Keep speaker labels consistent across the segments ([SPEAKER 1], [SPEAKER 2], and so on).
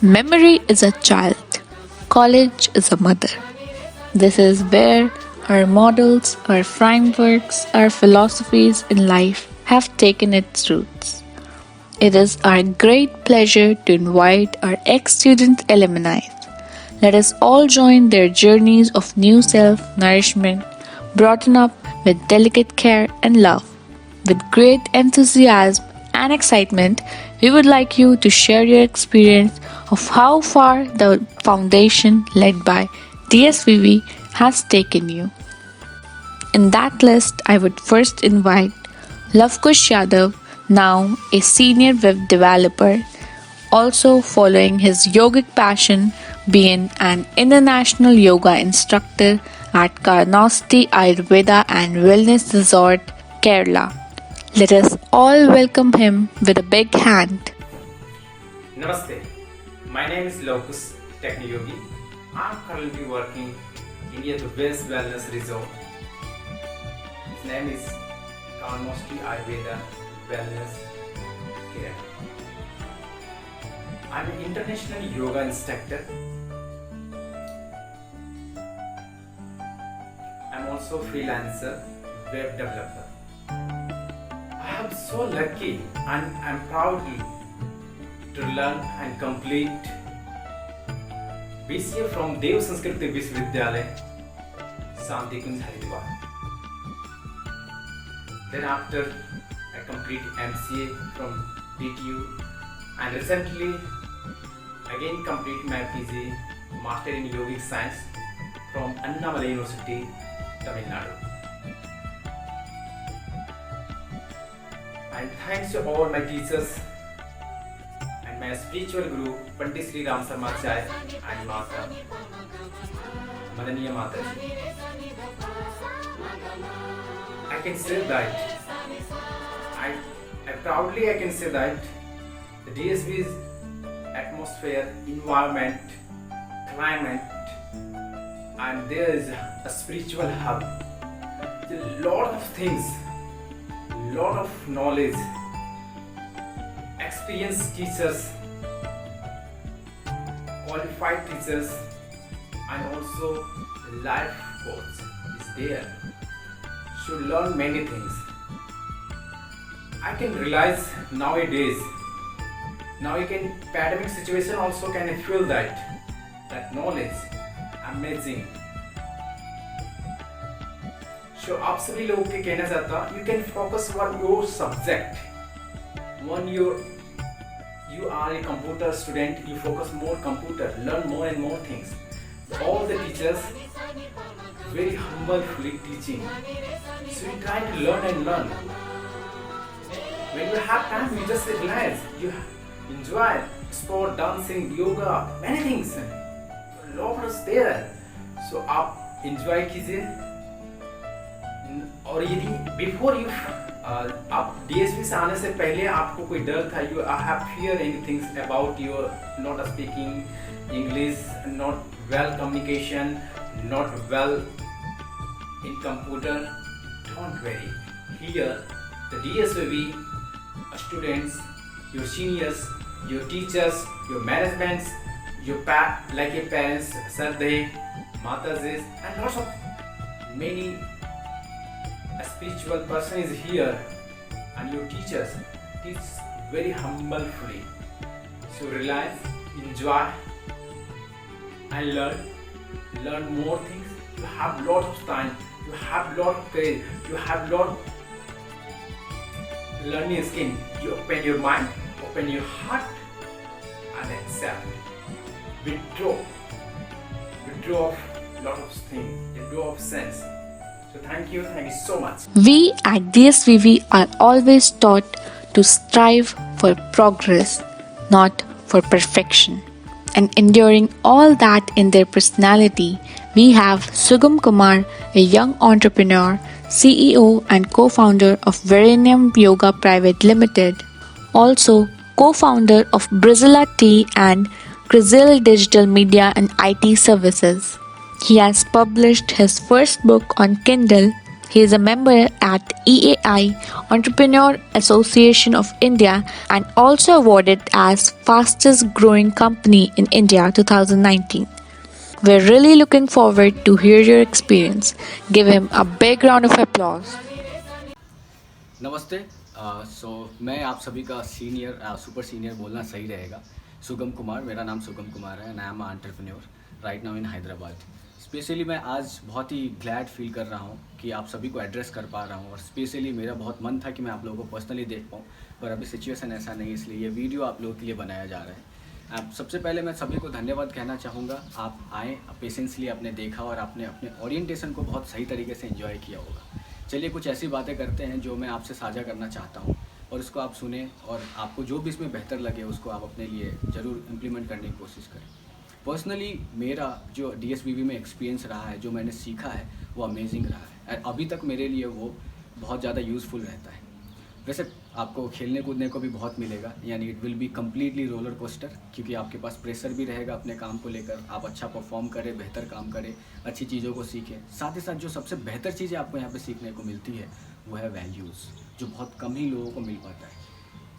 [SPEAKER 1] Memory is a child, college is a mother. This is where our models, our frameworks, our philosophies in life have taken its roots. It is our great pleasure to invite our ex student alumni. Let us all join their journeys of new self nourishment, brought up with delicate care and love. With great enthusiasm and excitement, we would like you to share your experience of how far the foundation led by DSVV has taken you. In that list, I would first invite Lavkush Yadav, now a senior web developer, also following his yogic passion, being an international yoga instructor at Karnasti Ayurveda and Wellness Resort, Kerala. Let us all welcome him with a big hand.
[SPEAKER 2] Namaste. My name is Lokus Technoyogi. I'm currently working in the Best Wellness Resort. His name is Karnasti Ayurveda Wellness Care. I'm an international yoga instructor. I'm also a freelancer, web developer. I am so lucky and I'm proud to learn and complete BCA from Dev Sanskriti Vishwavidyalaya, Santikunj, Haridwar. Then after I complete MCA from DTU and recently again complete my PG Master in Yogic Science from Annamalai University, Tamil Nadu. And thanks to all my teachers and my spiritual guru Pandit Sri Ram Sarmacharya and Mata Madaniya Mataji. I can say that I proudly I can say that the DSV's atmosphere, environment, climate, and there is a spiritual hub. There are a lot of things, lot of knowledge, experienced teachers, qualified teachers, and also life coach is there. Should learn many things. I can realize nowadays. Now you can pandemic situation also can feel that knowledge amazing. So आप सभी लोगों के कहना चाहता हूँ you can focus on your subject. When you are a computer student, you focus more computer, learn more and more things. All the teachers very humbly teaching. So you try to learn and learn. When you have time, you just relax. You enjoy sport, dancing, yoga, many things. A lot is there. So आप enjoy कीजिए. और यदि before you आप DSV से आने से पहले आपको कोई डर था you I have fear anything about your not speaking English not well communication not well in computer don't worry here the DSV students your seniors your teachers your managements your like your parents Sarde, Mataji and lots of many a spiritual person is here and your teachers teach very humbly. So relax, enjoy and learn more things. You have lot of time, you have lot of courage, you have lot learning skill. You open your mind, open your heart and accept. Withdraw of lot of things, withdraw of sense. So thank you so much.
[SPEAKER 1] We at DSVV are always taught to strive for progress, not for perfection. And enduring all that in their personality, we have Sugam Kumar, a young entrepreneur, CEO and co-founder of Verenium Yoga Private Limited, also co-founder of Brazilla Tea and Crisil Digital Media and IT Services. He has published his first book on Kindle, He is a member at EAI Entrepreneur Association of India and also awarded as fastest growing company in India 2019. We're really looking forward to hear your experience. Give him a big round of applause.
[SPEAKER 2] नमस्ते। मैं आप सभी का senior super senior बोलना सही रहेगा। सुगम कुमार, मेरा नाम सुगम कुमार है and I am entrepreneur right now in Hyderabad. Specially मैं आज बहुत ही ग्लैड फील कर रहा हूँ कि आप सभी को एड्रेस कर पा रहा हूँ, और स्पेशली मेरा बहुत मन था कि मैं आप लोगों को पर्सनली देख पाऊँ, पर अभी सिचुएशन ऐसा नहीं, इसलिए ये वीडियो आप लोगों के लिए बनाया जा रहा है। आप सबसे पहले मैं सभी को धन्यवाद कहना चाहूँगा। आप आए, पेशेंसली आपने देखा और आपने अपने ओरिएंटेशन को बहुत सही तरीके से एंजॉय किया होगा। चलिए कुछ ऐसी बातें करते हैं जो मैं आपसे साझा करना चाहता हूँ, और उसको आप सुने और आपको जो भी इसमें बेहतर लगे उसको आप अपने लिए ज़रूर इम्प्लीमेंट करने की कोशिश करें। पर्सनली मेरा जो DSBB में एक्सपीरियंस रहा है, जो मैंने सीखा है, वो अमेजिंग रहा है और अभी तक मेरे लिए वो बहुत ज़्यादा यूज़फुल रहता है। वैसे आपको खेलने कूदने को भी बहुत मिलेगा, यानी it will be completely roller coaster, क्योंकि आपके पास प्रेशर भी रहेगा अपने काम को लेकर। आप अच्छा परफॉर्म करें, बेहतर काम करें, अच्छी चीज़ों को सीखें। साथ ही साथ जो सबसे बेहतर चीज़ें आपको यहाँ पे सीखने को मिलती है वो है वैल्यूज़, जो बहुत कम ही लोगों को मिल पाता है।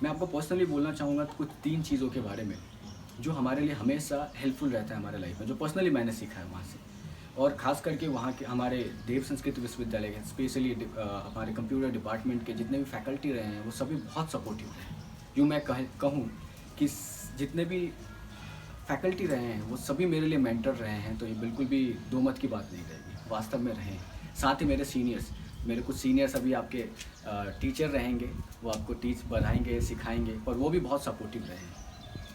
[SPEAKER 2] मैं आपको पर्सनली बोलना चाहूँगा कुछ 3 चीज़ों के बारे में जो हमारे लिए हमेशा हेल्पफुल रहता है हमारे लाइफ में, जो पर्सनली मैंने सीखा है वहाँ से, और ख़ास करके वहाँ के हमारे देव संस्कृत विश्वविद्यालय के स्पेशली हमारे कंप्यूटर डिपार्टमेंट के जितने भी फैकल्टी रहे हैं वो सभी बहुत सपोर्टिव रहे हैं। यूँ मैं कहूँ कि जितने भी फैकल्टी रहे हैं वो सभी मेरे लिए मेंटर रहे हैं, तो ये बिल्कुल भी दो मत की बात नहीं रहेगी, वास्तव में रहे हैं। साथ ही मेरे कुछ सीनियर्स अभी आपके टीचर रहेंगे, वो आपको बढ़ाएंगे, सिखाएंगे, और वो भी बहुत सपोर्टिव रहे हैं।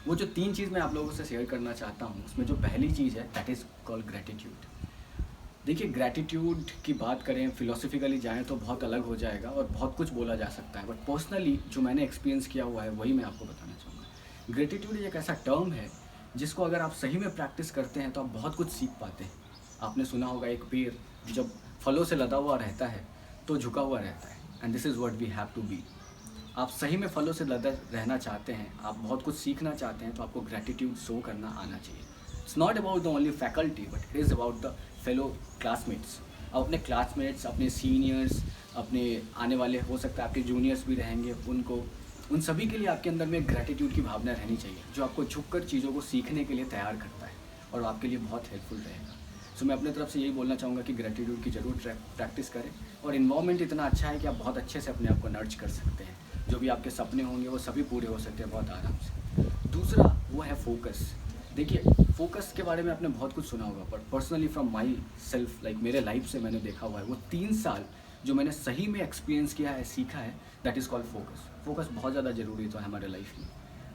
[SPEAKER 2] वो जो 3 चीज़ मैं आप लोगों से शेयर करना चाहता हूँ, उसमें जो पहली चीज़ है दैट इज़ कॉल्ड ग्रैटिट्यूड। देखिए, ग्रैटिट्यूड की बात करें, फिलोसफिकली जाएं तो बहुत अलग हो जाएगा और बहुत कुछ बोला जा सकता है, बट पर्सनली जो मैंने एक्सपीरियंस किया हुआ है वही मैं आपको बताना चाहूँगा। ग्रैटिट्यूड एक ऐसा टर्म है जिसको अगर आप सही में प्रैक्टिस करते हैं तो आप बहुत कुछ सीख पाते हैं। आपने सुना होगा एक पेड़ जब फलों से लदा हुआ रहता है तो झुका हुआ रहता है, and this is what we have to be. आप सही में फलों से लदा रहना चाहते हैं, आप बहुत कुछ सीखना चाहते हैं, तो आपको ग्रैटिट्यूड शो करना आना चाहिए। It's not about the only faculty but it is about the fellow classmates. आप अपने क्लासमेट्स, अपने सीनियर्स, अपने आने वाले हो सकता है आपके जूनियर्स भी रहेंगे, उन सभी के लिए आपके अंदर में ग्रैटिट्यूड की भावना रहनी चाहिए, जो आपको झुककर चीज़ों को सीखने के लिए तैयार करता है और आपके लिए बहुत हेल्पफुल रहेगा। सो मैं अपने तरफ से यही बोलना चाहूँगा कि ग्रैटिट्यूड की ज़रूर प्रैक्टिस करें, और इन्वायरमेंट इतना अच्छा है कि आप बहुत अच्छे से अपने आप को नर्च कर सकते हैं। जो भी आपके सपने होंगे वो सभी पूरे हो सकते हैं बहुत आराम से। दूसरा वो है फोकस। देखिए, फोकस के बारे में आपने बहुत कुछ सुना होगा, पर personally from my self, like मेरे लाइफ से मैंने देखा हुआ है, वो 3 साल जो मैंने सही में एक्सपीरियंस किया है, सीखा है, that is called focus. Focus बहुत ज़्यादा ज़रूरी तो है हमारे लाइफ में।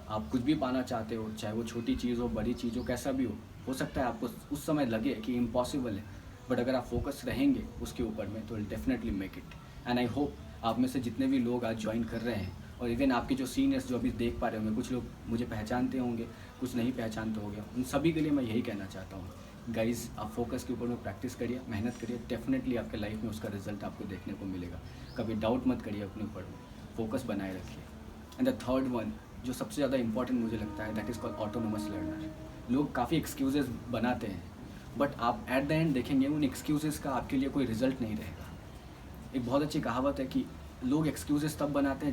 [SPEAKER 2] आप कुछ भी पाना चाहते हो, चाहे वो छोटी चीज़ हो, बड़ी चीज़ हो, कैसा भी हो सकता है आपको उस समय लगे कि इम्पॉसिबल है, बट अगर आप फोकस रहेंगे उसके ऊपर में तो will definitely make it. And I hope आप में से जितने भी लोग आज ज्वाइन कर रहे हैं, और इवन आपके जो सीनियर्स जो अभी देख पा रहे होंगे, कुछ लोग मुझे पहचानते होंगे, कुछ नहीं पहचानते होंगे, उन सभी के लिए मैं यही कहना चाहता हूँ, गाइज आप फोकस के ऊपर में प्रैक्टिस करिए, मेहनत करिए, डेफिनेटली आपके लाइफ में उसका रिजल्ट आपको देखने को मिलेगा। कभी डाउट मत करिए अपने ऊपर, फोकस बनाए रखिए। एंड द थर्ड वन जो सबसे ज़्यादा इंपॉर्टेंट मुझे लगता है, that is called autonomous learner. लोग काफ़ी एक्सक्यूजेस बनाते हैं, बट आप एट द एंड देखेंगे उन एक्सक्यूजेस का आपके लिए कोई रिजल्ट नहीं रहेगा। एक बहुत अच्छी कहावत है कि लोग एक्सक्यूजेस तब बनाते हैं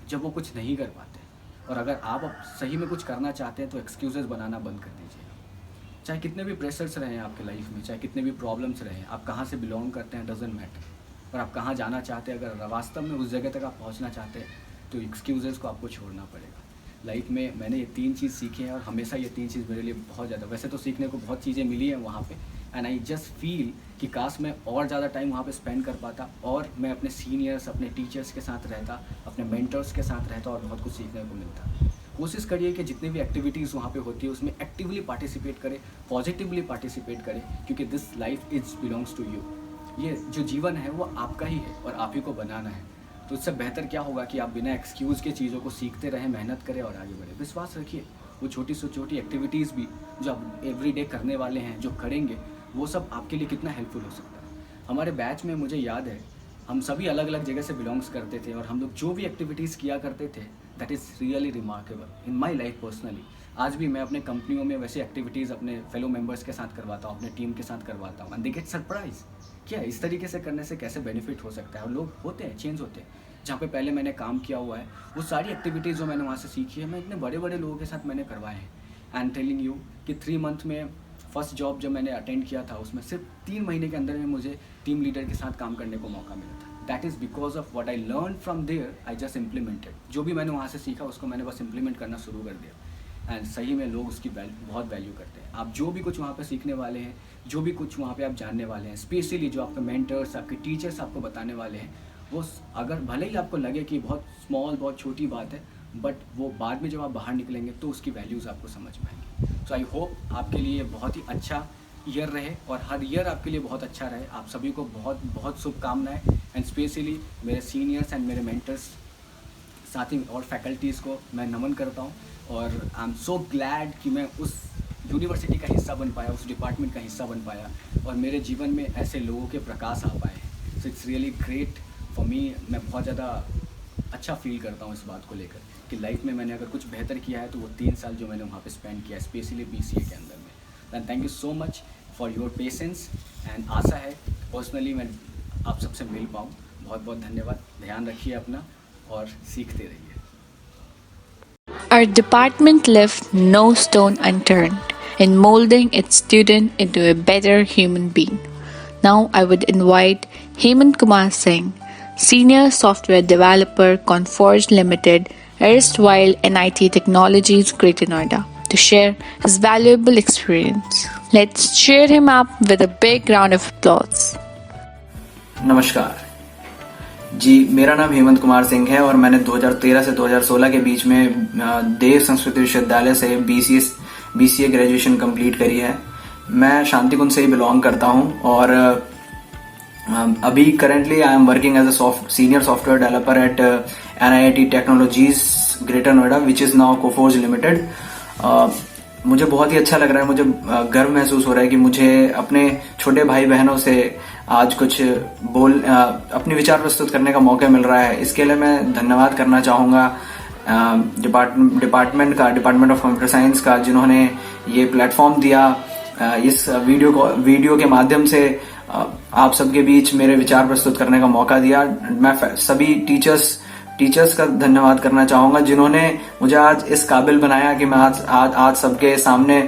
[SPEAKER 2] जब वो कुछ नहीं कर पाते, और अगर आप सही में कुछ करना चाहते हैं तो एक्सक्यूजेस बनाना बंद कर दीजिए। चाहे कितने भी प्रेशर्स रहे हैं आपके लाइफ में, चाहे कितने भी प्रॉब्लम्स रहे हैं, आप कहाँ से बिलोंग करते हैं डजेंट मैटर, पर आप कहाँ जाना चाहते हैं, अगर वास्तव में उस जगह तक आप पहुँचना चाहते हैं तो एक्सक्यूजेस को आपको छोड़ना पड़ेगा। लाइफ में मैंने ये 3 चीज़ सीखी हैं, और हमेशा ये 3 चीज़ मेरे लिए बहुत ज़्यादा, वैसे तो सीखने को बहुत चीज़ें मिली हैं वहाँ पे, एंड आई जस्ट फील कि काश मैं और ज़्यादा टाइम वहाँ पे स्पेंड कर पाता, और मैं अपने सीनियर्स, अपने टीचर्स के साथ रहता, अपने मेंटर्स के साथ रहता, और बहुत कुछ सीखने को मिलता। कोशिश करिए कि जितनी भी एक्टिविटीज़ वहाँ पे होती है उसमें एक्टिवली पार्टिसिपेट करें, पॉजिटिवली पार्टिसिपेट करें, क्योंकि this life is belongs to you. ये जो जीवन है वो आपका ही है और आप ही को बनाना है। तो इससे बेहतर क्या होगा कि आप बिना एक्सक्यूज़ के चीज़ों को सीखते रहें, मेहनत करें और आगे बढ़ें। विश्वास रखिए, वो छोटी से छोटी एक्टिविटीज़ भी जो आप एवरीडे करने वाले हैं, जो करेंगे, वो सब आपके लिए कितना हेल्पफुल हो सकता है। हमारे बैच में मुझे याद है
[SPEAKER 3] हम सभी अलग अलग जगह से बिलोंग्स करते थे और हम लोग जो भी एक्टिविटीज़ किया करते थे that is really remarkable in my life personally. आज भी मैं अपने कंपनियों में वैसे एक्टिविटीज़ अपने फेलो मेंबर्स के साथ करवाता हूँ, अपने टीम के साथ करवाता हूँ एंड दे गेट सरप्राइज। क्या इस तरीके से करने से कैसे बेनिफिट हो सकता है। और लोग होते हैं, चेंज होते हैं। जहाँ पे पहले मैंने काम किया हुआ है वो सारी एक्टिविटीज़ जो मैंने वहाँ से सीखी है मैं इतने बड़े बड़े लोगों के साथ मैंने करवाए हैं। आई एम टेलिंग यू कि 3 मंथ में फर्स्ट जॉब जब मैंने अटेंड किया था उसमें सिर्फ 3 महीने के अंदर में मुझे टीम लीडर के साथ काम करने को मौका मिला था। That is because of what I learn from there I just implemented. जो भी मैंने वहाँ से सीखा उसको मैंने बस इम्प्लीमेंट करना शुरू कर दिया एंड सही में लोग उसकी बहुत वैल्यू करते हैं। आप जो भी कुछ वहाँ पे सीखने वाले हैं, जो भी कुछ वहाँ पे आप जानने वाले हैं, स्पेशली जो आपके मेंटर्स, आपके टीचर्स आपको बताने वाले हैं, वो अगर भले ही आपको लगे कि बहुत स्मॉल, बहुत छोटी बात है, बट वो बाद में जब आप बाहर निकलेंगे तो उसकी वैल्यूज़ आपको समझ में आएंगी। सो आई होप आपके लिए बहुत ही अच्छा ईयर रहे और हर ईयर आपके लिए बहुत अच्छा रहे। आप सभी को बहुत बहुत शुभकामनाएं एंड स्पेशली मेरे सीनियर्स एंड मेरे मेंटर्स, साथ ही और फैकल्टीज़ को मैं नमन करता हूँ। और आई एम सो ग्लैड कि मैं उस यूनिवर्सिटी का हिस्सा बन पाया, उस डिपार्टमेंट का हिस्सा बन पाया और मेरे जीवन में ऐसे लोगों के प्रकाश आ पाए। So it's really great for me. मैं बहुत ज़्यादा अच्छा फील करता हूँ इस बात को लेकर कि लाइफ में मैंने अगर कुछ बेहतर किया है तो वो 3 साल जो मैंने वहाँ पे स्पेंड किया, स्पेशली BCA के अंदर में। Then thank you so much for your patience and आशा है पर्सनली मैं आप सबसे मिल पाऊँ। बहुत बहुत धन्यवाद। ध्यान रखिए अपना और सीखते रहिए।
[SPEAKER 1] Our department left no stone unturned in molding its student into a better human being. Now I would invite Hemant Kumar Singh, Senior Software Developer, Conforge Limited, erstwhile NIT Technologies, Greater Noida, to share his valuable experience. Let's cheer him up with a big round of applause.
[SPEAKER 4] नमस्कार जी, मेरा नाम हेमंत कुमार सिंह है और मैंने 2013 से 2016 के बीच में देव संस्कृत विश्वविद्यालय से BCA ग्रेजुएशन कंप्लीट करी है। मैं शांतिकुंज से ही बिलोंग करता हूं और अभी currently I am working as a senior software developer at NIT technologies greater Noida which is now Coforge limited. मुझे बहुत ही अच्छा लग रहा है, मुझे गर्व महसूस हो रहा है कि मुझे अपने छोटे भाई बहनों से आज कुछ अपने विचार प्रस्तुत करने का मौका मिल रहा है। इसके लिए मैं धन्यवाद करना चाहूँगा डिपार्टमेंट ऑफ कंप्यूटर साइंस का, जिन्होंने ये प्लेटफॉर्म दिया। इस वीडियो के माध्यम से आप सबके बीच मेरे विचार प्रस्तुत करने का मौका दिया। मैं सभी टीचर्स का धन्यवाद करना चाहूंगा जिन्होंने मुझे आज इस काबिल बनाया कि मैं आज सबके सामने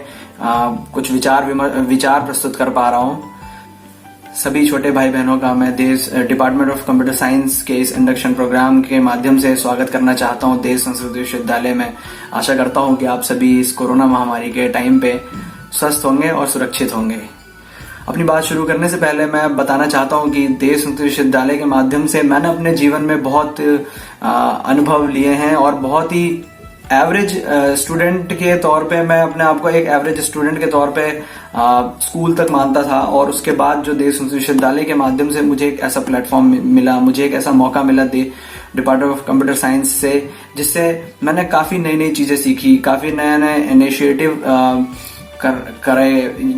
[SPEAKER 4] कुछ विचार प्रस्तुत कर पा रहा हूं। सभी छोटे भाई बहनों का मैं डिपार्टमेंट ऑफ कंप्यूटर साइंस के इस इंडक्शन प्रोग्राम के माध्यम से स्वागत करना चाहता हूं देव संस्कृत विश्वविद्यालय में। आशा करता हूं कि आप सभी इस कोरोना महामारी के टाइम पे स्वस्थ होंगे और सुरक्षित होंगे। अपनी बात शुरू करने से पहले मैं बताना चाहता हूं कि देव संस्कृत विश्वविद्यालय के माध्यम से मैंने अपने जीवन में बहुत अनुभव लिए हैं और बहुत ही एवरेज स्टूडेंट के तौर पे मैं अपने आप को एक एवरेज स्टूडेंट के तौर पे स्कूल तक मानता था। और उसके बाद जो देव संस्कृत विश्वविद्यालय के माध्यम से मुझे एक ऐसा प्लेटफॉर्म मिला, मुझे एक ऐसा मौका मिला डिपार्टमेंट ऑफ कंप्यूटर साइंस से, जिससे मैंने काफी नई नई चीजें सीखी, काफी नए इनिशिएटिव करे,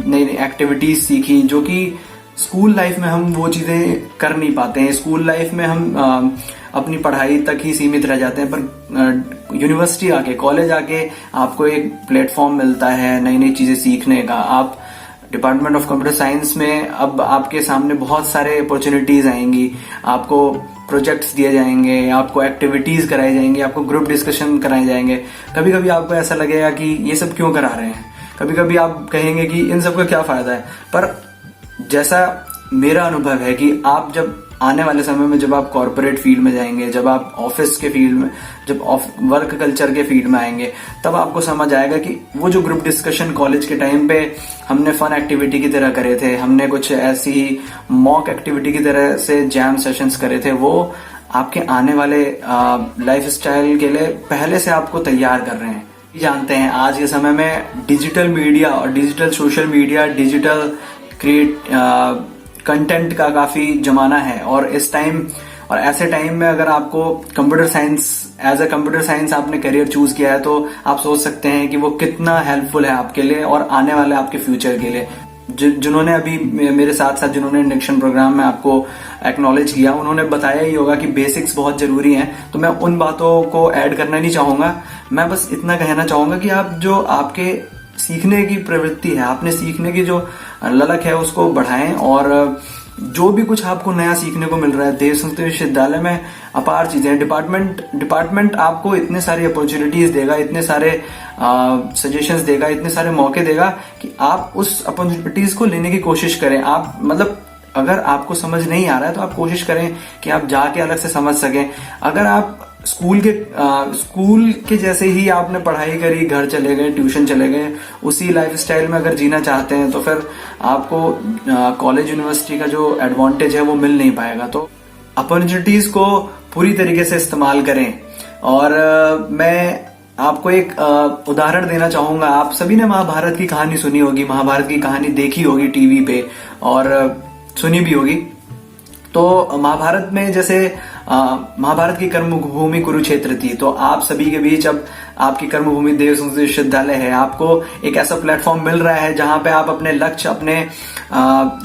[SPEAKER 4] नई एक्टिविटीज सीखी जो कि स्कूल लाइफ में हम वो चीजें कर नहीं पाते हैं। स्कूल लाइफ में हम अपनी पढ़ाई तक ही सीमित रह जाते हैं, पर यूनिवर्सिटी आके, कॉलेज आके आपको एक प्लेटफॉर्म मिलता है नई नई चीजें सीखने का। आप डिपार्टमेंट ऑफ कंप्यूटर साइंस में अब आपके सामने बहुत सारे अपॉर्चुनिटीज आएंगी, आपको प्रोजेक्ट्स दिए जाएंगे, आपको एक्टिविटीज कराई जाएंगी, आपको ग्रुप डिस्कशन कराए जाएंगे। कभी कभी आपको ऐसा लगेगा कि ये सब क्यों करा रहे हैं, कभी कभी आप कहेंगे कि इन सब का क्या फायदा है। पर जैसा मेरा अनुभव है कि आप जब आने वाले समय में जब आप कॉर्पोरेट फील्ड में जाएंगे, जब आप ऑफिस के फील्ड में, जब वर्क कल्चर के फील्ड में आएंगे, तब आपको समझ आएगा कि वो जो ग्रुप डिस्कशन कॉलेज के टाइम पे हमने फन एक्टिविटी की तरह करे थे, हमने कुछ ऐसी ही मॉक एक्टिविटी की तरह से जैम सेशंस करे थे, वो आपके आने वाले लाइफ स्टाइल के लिए पहले से आपको तैयार कर रहे हैं। जानते हैं आज के समय में डिजिटल मीडिया और digital social media, digital content का काफी जमाना है और ऐसे टाइम में अगर आपको कंप्यूटर साइंस आपने करियर चूज किया है तो आप सोच सकते हैं कि वो कितना हेल्पफुल है आपके लिए और आने वाले आपके फ्यूचर के लिए। जिन्होंने अभी मेरे साथ साथ जिन्होंने इंडक्शन प्रोग्राम में आपको एक्नॉलेज किया, उन्होंने बताया ही होगा कि बेसिक्स बहुत जरूरी हैं, तो मैं उन बातों को ऐड करना नहीं चाहूंगा। मैं बस इतना कहना चाहूंगा कि आप जो आपके सीखने की प्रवृत्ति है, आपने सीखने की जो ललक है उसको बढ़ाएं, और जो भी कुछ आपको नया सीखने को मिल रहा है, देव संस्कृत विश्वविद्यालय में अपार चीजें हैं। डिपार्टमेंट आपको इतने सारी अपॉर्चुनिटीज देगा, इतने सारे सजेशंस देगा, इतने सारे मौके देगा कि आप उस अपॉर्चुनिटीज को लेने की कोशिश करें। आप मतलब अगर आपको समझ नहीं आ रहा है तो आप कोशिश करें कि आप जाके अलग से समझ सकें। अगर आप स्कूल के जैसे ही आपने पढ़ाई करी, घर चले गए, ट्यूशन चले गए, उसी लाइफस्टाइल में अगर जीना चाहते हैं तो फिर आपको कॉलेज यूनिवर्सिटी का जो एडवांटेज है वो मिल नहीं पाएगा। तो अपॉर्चुनिटीज को पूरी तरीके से इस्तेमाल करें। और मैं आपको एक उदाहरण देना चाहूंगा। आप सभी ने महाभारत की कहानी सुनी होगी, महाभारत की कहानी देखी होगी टीवी पे और सुनी भी होगी। तो महाभारत में जैसे महाभारत की कर्मभूमि कुरुक्षेत्र थी, तो आप सभी के बीच अब आपकी कर्मभूमि देव संस्कृत विश्वविद्यालय है। आपको एक ऐसा प्लेटफॉर्म मिल रहा है जहां पे आप अपने लक्ष्य, अपने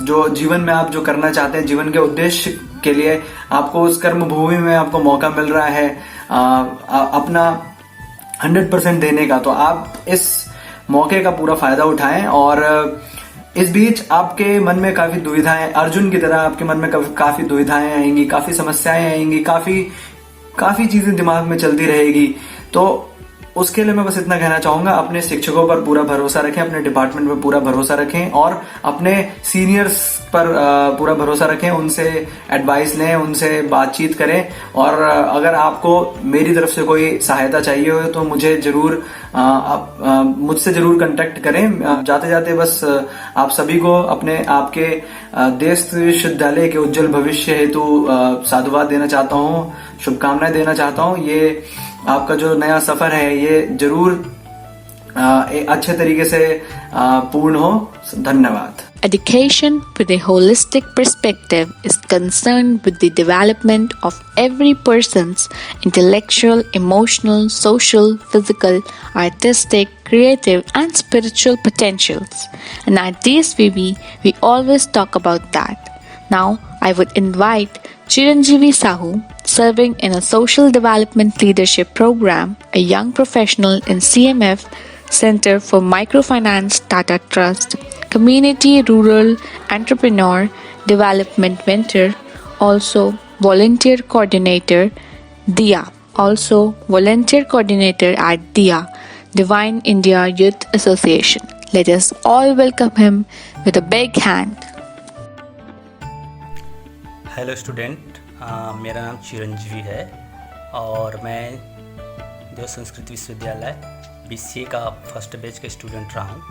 [SPEAKER 4] जो जीवन में आप जो करना चाहते हैं, जीवन के उद्देश्य के लिए आपको उस कर्मभूमि में आपको मौका मिल रहा है अपना 100% देने का। तो आप इस मौके का पूरा फायदा उठाएं। और इस बीच आपके मन में काफी दुविधाएं, अर्जुन की तरह आपके मन में काफी दुविधाएं आएंगी, काफी समस्याएं आएंगी, काफी चीजें दिमाग में चलती रहेगी। तो उसके लिए मैं बस इतना कहना चाहूंगा, अपने शिक्षकों पर पूरा भरोसा रखें, अपने डिपार्टमेंट पर पूरा भरोसा रखें और अपने सीनियर्स पर पूरा भरोसा रखें। उनसे एडवाइस लें, उनसे बातचीत करें। और अगर आपको मेरी तरफ से कोई सहायता चाहिए हो तो मुझे जरूर मुझसे जरूर कांटेक्ट करें। जाते जाते बस आप सभी को अपने आपके देश विश्वविद्यालय के उज्जवल भविष्य हेतु साधुवाद देना चाहता हूँ, शुभकामनाएं देना चाहता हूँ। ये आपका जो नया सफर है ये जरूर अच्छे तरीके से पूर्ण हो। धन्यवाद।
[SPEAKER 1] Education with a holistic perspective is concerned with the development of every person's intellectual, emotional, social, physical, artistic, creative, and spiritual potentials. And at DSVB, we always talk about that. Now, I would invite Chiranjeevi Sahu, serving in a Social Development Leadership Program, a young professional in CMF, Center for Microfinance Tata Trust, Community Rural Entrepreneur Development Mentor, also Volunteer Coordinator, DIA, also Volunteer Coordinator at DIA, Divine India Youth Association. Let us all welcome him with a big hand.
[SPEAKER 5] Hello student, मेरा नाम चिरंजीवी है और मैं देव संस्कृत विश्वविद्यालय BCA का first batch का student रहा हूँ।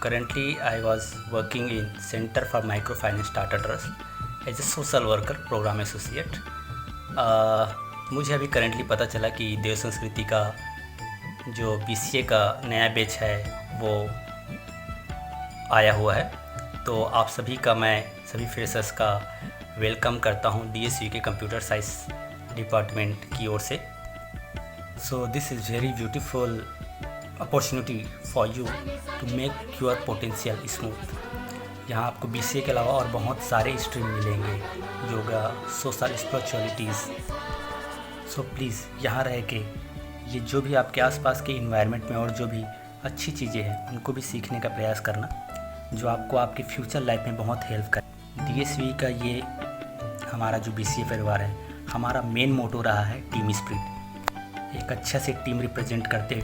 [SPEAKER 5] Currently I was working in centre for micro finance Tata trust as a social worker programme associate. मुझे अभी करेंटली पता चला कि देव संस्कृति का जो BCA का नया बैच है वो आया हुआ है। तो आप सभी का, मैं सभी फ्रेशर्स का वेलकम करता हूँ DSV के कंप्यूटर साइंस डिपार्टमेंट की ओर से। So this is very beautiful opportunity for you to make your potential smooth. यहाँ आपको BCA के अलावा और बहुत सारे स्ट्रीम मिलेंगे, योगा, सोशल, स्पिरिचुअलिटीज़। सो प्लीज़ यहाँ रह के ये जो भी आपके आसपास के इन्वायरमेंट में और जो भी अच्छी चीज़ें हैं उनको भी सीखने का प्रयास करना, जो आपको आपके फ्यूचर लाइफ में बहुत हेल्प करे। DSV का ये हमारा जो BCA परिवार है, हमारा मेन मोटो रहा है टीम स्पिरिट। एक अच्छा से टीम रिप्रेजेंट करते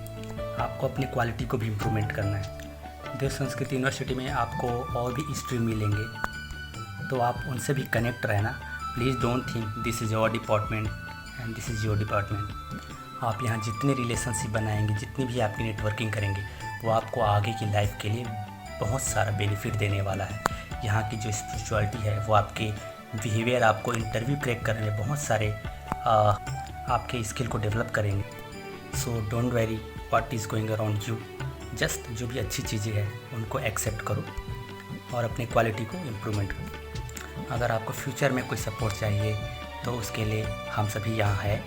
[SPEAKER 5] आपको अपनी क्वालिटी को भी इम्प्रूवमेंट करना है। देव संस्कृत यूनिवर्सिटी में आपको और भी स्ट्रीम मिलेंगे, तो आप उनसे भी कनेक्ट रहना। Please don't think this is your department and this is your department. आप यहाँ जितने रिलेशनशिप बनाएंगे, जितनी भी आपकी नेटवर्किंग करेंगे, वो आपको आगे की लाइफ के लिए बहुत सारा बेनिफिट देने वाला है। यहाँ की जो स्पिरिचुअलिटी है वो आपके बिहेवियर, आपको इंटरव्यू क्रैक करने में बहुत सारे आपके स्किल को डेवलप करेंगे। So don't worry what is going around you, just जो भी अच्छी चीज़ें हैं उनको एक्सेप्ट करो और अपनी क्वालिटी को इम्प्रूवमेंट करो। अगर आपको फ्यूचर में कोई सपोर्ट चाहिए तो उसके लिए हम सभी यहाँ हैं,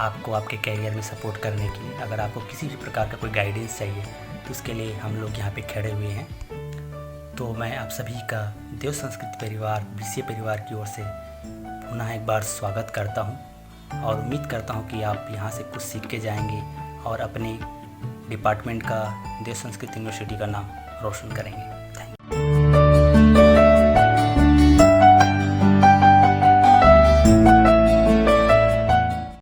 [SPEAKER 5] आपको आपके कैरियर में सपोर्ट करने के लिए। अगर आपको किसी भी प्रकार का कोई गाइडेंस चाहिए तो उसके लिए हम लोग यहाँ पे खड़े हुए हैं। तो मैं आप सभी का देव संस्कृति परिवार BCA परिवार की ओर से पुनः एक बार स्वागत करता हूं और उम्मीद करता हूं कि आप यहां से कुछ सीख के जाएंगे और अपने डिपार्टमेंट का देव संस्कृत यूनिवर्सिटी का नाम रोशन करेंगे।